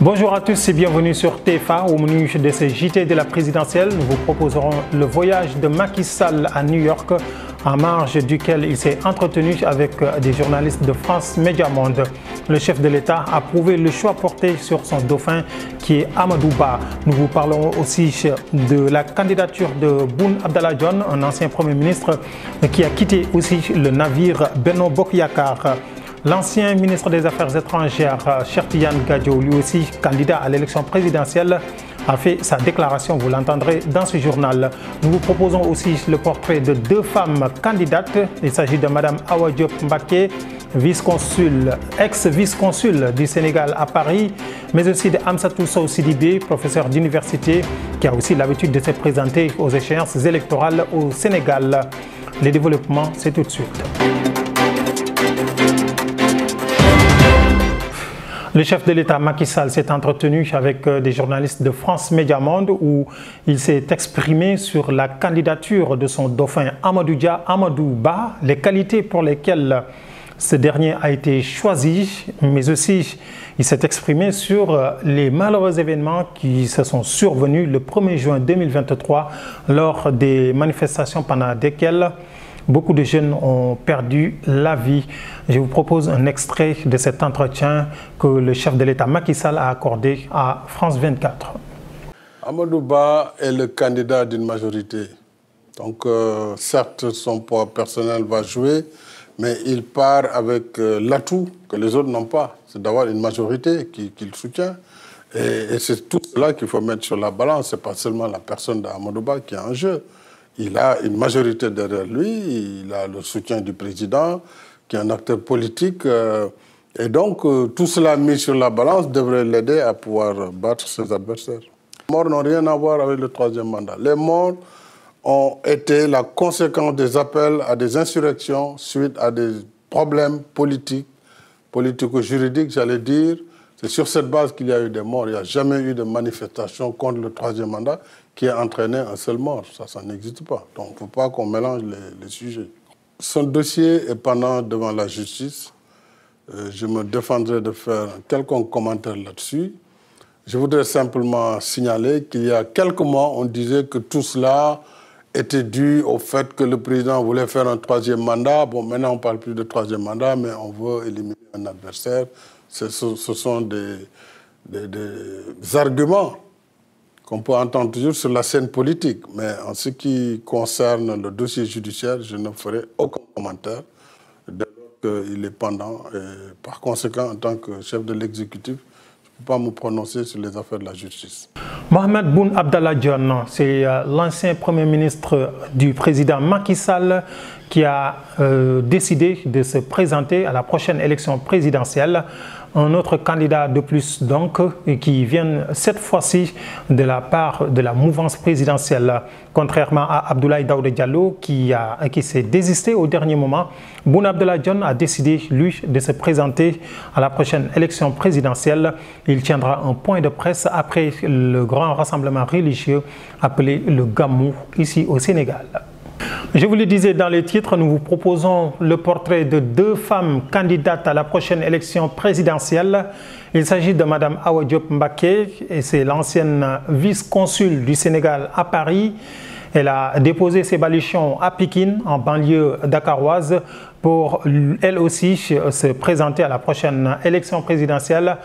Bonjour à tous et bienvenue sur TFA. Au menu de ce JT de la présidentielle, nous vous proposerons le voyage de Macky Sall à New York, en marge duquel il s'est entretenu avec des journalistes de France Média Monde. Le chef de l'État a prouvé le choix porté sur son dauphin qui est Amadou Ba. Nous vous parlerons aussi de la candidature de Boun Abdallah Dionne, un ancien Premier ministre qui a quitté aussi le navire Benno Bokk Yakaar. L'ancien ministre des Affaires étrangères, Cheikh Tidiane Gadio, lui aussi candidat à l'élection présidentielle, a fait sa déclaration, vous l'entendrez dans ce journal. Nous vous proposons aussi le portrait de deux femmes candidates. Il s'agit de Mme Awa Diop Mbacké, ex-vice-consul du Sénégal à Paris, mais aussi de Amsatou Sow Sidibé, professeur d'université, qui a aussi l'habitude de se présenter aux échéances électorales au Sénégal. Les développements, c'est tout de suite. Le chef de l'État Macky Sall s'est entretenu avec des journalistes de France Média Monde où il s'est exprimé sur la candidature de son dauphin Amadou Ba, les qualités pour lesquelles ce dernier a été choisi, mais aussi il s'est exprimé sur les malheureux événements qui se sont survenus le 1er juin 2023 lors des manifestations pendant lesquelles beaucoup de jeunes ont perdu la vie. Je vous propose un extrait de cet entretien que le chef de l'État Macky Sall a accordé à France 24. Amadou Ba est le candidat d'une majorité. Donc certes, son poids personnel va jouer, mais il part avec l'atout que les autres n'ont pas. C'est d'avoir une majorité qu'il soutient. Et c'est tout cela qu'il faut mettre sur la balance. Ce n'est pas seulement la personne d'Amadou Ba qui est en jeu. Il a une majorité derrière lui, il a le soutien du président, qui est un acteur politique. Et donc, tout cela mis sur la balance devrait l'aider à pouvoir battre ses adversaires. Les morts n'ont rien à voir avec le troisième mandat. Les morts ont été la conséquence des appels à des insurrections suite à des problèmes politiques, politico-juridiques, j'allais dire. C'est sur cette base qu'il y a eu des morts. Il n'y a jamais eu de manifestation contre le troisième mandat qui a entraîné un seul mort. Ça n'existe pas. Donc, il ne faut pas qu'on mélange les sujets. Son dossier est pendant devant la justice. Je me défendrai de faire un quelconque commentaire là-dessus. Je voudrais simplement signaler qu'il y a quelques mois, on disait que tout cela était dû au fait que le président voulait faire un troisième mandat. Bon, maintenant, on ne parle plus de troisième mandat, mais on veut éliminer un adversaire. Ce sont des arguments qu'on peut entendre toujours sur la scène politique. Mais en ce qui concerne le dossier judiciaire, je ne ferai aucun commentaire dès lors qu'il est pendant. Et par conséquent, en tant que chef de l'exécutif, je ne peux pas me prononcer sur les affaires de la justice. Mohamed Boun Abdallah Dionne, c'est l'ancien Premier ministre du président Macky Sall qui a décidé de se présenter à la prochaine élection présidentielle. Un autre candidat de plus donc, qui vient cette fois-ci de la part de la mouvance présidentielle. Contrairement à Abdoulaye Daouda Diallo qui s'est désisté au dernier moment, Boun Abdallah Dionne a décidé, lui, de se présenter à la prochaine élection présidentielle. Il tiendra un point de presse après le grand rassemblement religieux appelé le Gamou, ici au Sénégal. Je vous le disais dans les titres, nous vous proposons le portrait de deux femmes candidates à la prochaine élection présidentielle. Il s'agit de Mme Awa Diop Mbacké, et c'est l'ancienne vice-consul du Sénégal à Paris. Elle a déposé ses baluchons à Pikine, en banlieue dakaroise, pour elle aussi se présenter à la prochaine élection présidentielle.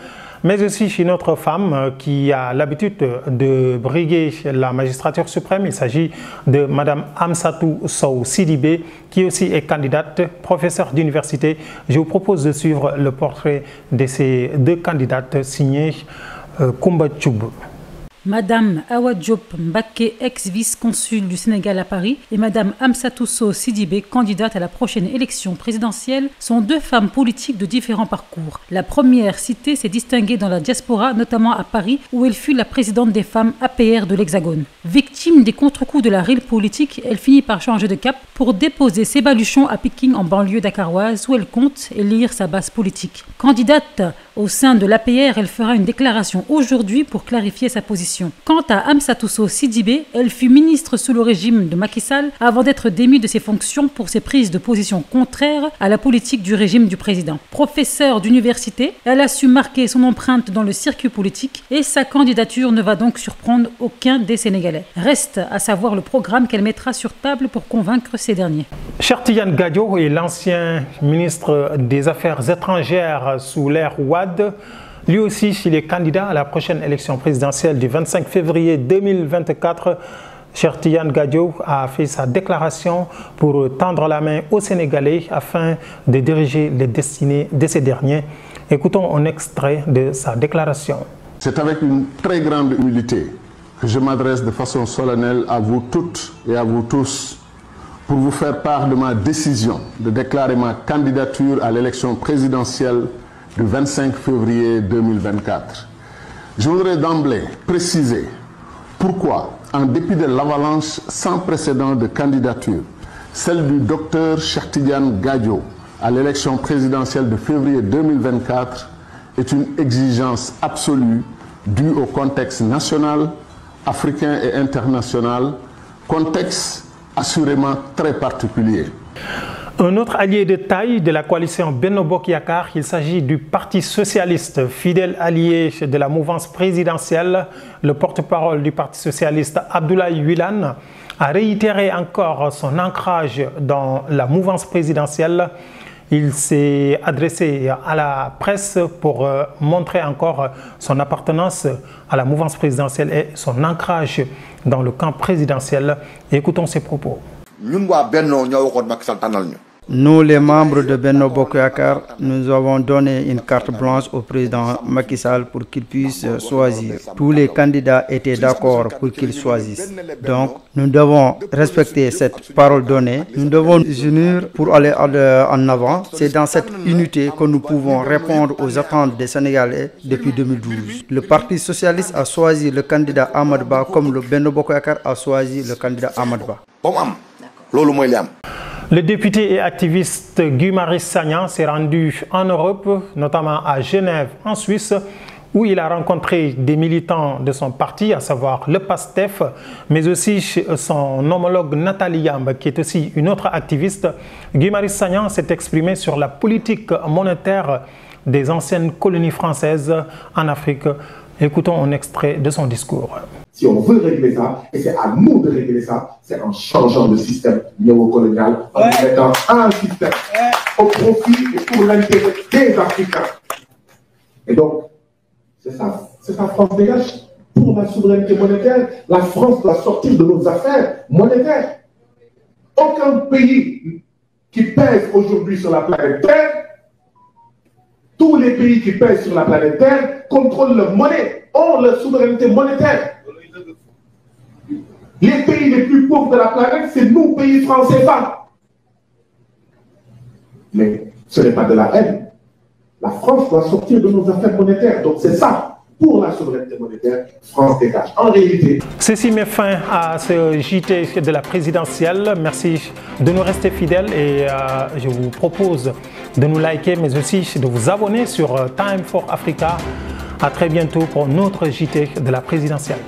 Mais aussi une autre femme qui a l'habitude de briguer la magistrature suprême. Il s'agit de Mme Amsatou Sow Sidibé, qui aussi est candidate, professeure d'université. Je vous propose de suivre le portrait de ces deux candidates signées Koumba Tchoub. Madame Awa Diop Mbacké, ex-vice-consul du Sénégal à Paris, et Madame Amsatou Sow Sidibé, candidate à la prochaine élection présidentielle, sont deux femmes politiques de différents parcours. La première citée s'est distinguée dans la diaspora, notamment à Paris, où elle fut la présidente des femmes APR de l'Hexagone. Victime des contre-coups de la rille politique, elle finit par changer de cap pour déposer ses baluchons à Pikine, en banlieue dakaroise, où elle compte élire sa base politique. Candidate Au sein de l'APR, elle fera une déclaration aujourd'hui pour clarifier sa position. Quant à Amsatou Sow Sidibé, elle fut ministre sous le régime de Macky Sall avant d'être démise de ses fonctions pour ses prises de position contraires à la politique du régime du président. Professeure d'université, elle a su marquer son empreinte dans le circuit politique et sa candidature ne va donc surprendre aucun des Sénégalais. Reste à savoir le programme qu'elle mettra sur table pour convaincre ces derniers. Cheikh Tidiane Gadio est l'ancien ministre des Affaires étrangères sous l'ère Wade. Lui aussi, il est candidat à la prochaine élection présidentielle du 25 février 2024. Cheikh Tidiane Gadio a fait sa déclaration pour tendre la main aux Sénégalais afin de diriger les destinées de ces derniers. Écoutons un extrait de sa déclaration. C'est avec une très grande humilité que je m'adresse de façon solennelle à vous toutes et à vous tous pour vous faire part de ma décision de déclarer ma candidature à l'élection présidentielle du 25 février 2024. Je voudrais d'emblée préciser pourquoi, en dépit de l'avalanche sans précédent de candidatures, celle du docteur Cheikh Tidiane Gadio à l'élection présidentielle de février 2024 est une exigence absolue due au contexte national, africain et international, contexte assurément très particulier. Un autre allié de taille de la coalition Benno Bokk Yakaar, il s'agit du Parti socialiste, fidèle allié de la mouvance présidentielle. Le porte-parole du Parti socialiste, Abdoulaye Wilane, a réitéré encore son ancrage dans la mouvance présidentielle. Il s'est adressé à la presse pour montrer encore son appartenance à la mouvance présidentielle et son ancrage dans le camp présidentiel. Écoutons ses propos. Nous, les membres de Benno Bokk Yakaar, nous avons donné une carte blanche au président Macky Sall pour qu'il puisse choisir. Tous les candidats étaient d'accord pour qu'il choisisse. Donc, nous devons respecter cette parole donnée. Nous devons nous unir pour aller en avant. C'est dans cette unité que nous pouvons répondre aux attentes des Sénégalais depuis 2012. Le Parti socialiste a choisi le candidat Amadou Ba comme le Benno Bokk Yakaar a choisi le candidat Amadou Ba. Le député et activiste Guy Marius Sagna s'est rendu en Europe, notamment à Genève, en Suisse, où il a rencontré des militants de son parti, à savoir le PASTEF, mais aussi son homologue Nathalie Yamb, qui est aussi une autre activiste. Guy Marius Sagna s'est exprimé sur la politique monétaire des anciennes colonies françaises en Afrique. Écoutons un extrait de son discours. Si on veut régler ça, et c'est à nous de régler ça, c'est en changeant le système néocolonial, en mettant un système au profit et pour l'intérêt des Africains. Et donc, c'est ça France dégage. Pour la souveraineté monétaire, la France doit sortir de nos affaires monétaires. Aucun pays qui pèse aujourd'hui sur la planète Terre, tous les pays qui pèsent sur la planète Terre contrôlent leur monnaie, ont leur souveraineté monétaire. Les pays les plus pauvres de la planète, c'est nous, pays français, pas. Mais ce n'est pas de la haine. La France doit sortir de nos affaires monétaires. Donc c'est ça, pour la souveraineté monétaire, France dégage. En réalité... Ceci met fin à ce JT de la présidentielle. Merci de nous rester fidèles et je vous propose de nous liker, mais aussi de vous abonner sur Time for Africa. À très bientôt pour notre JT de la présidentielle.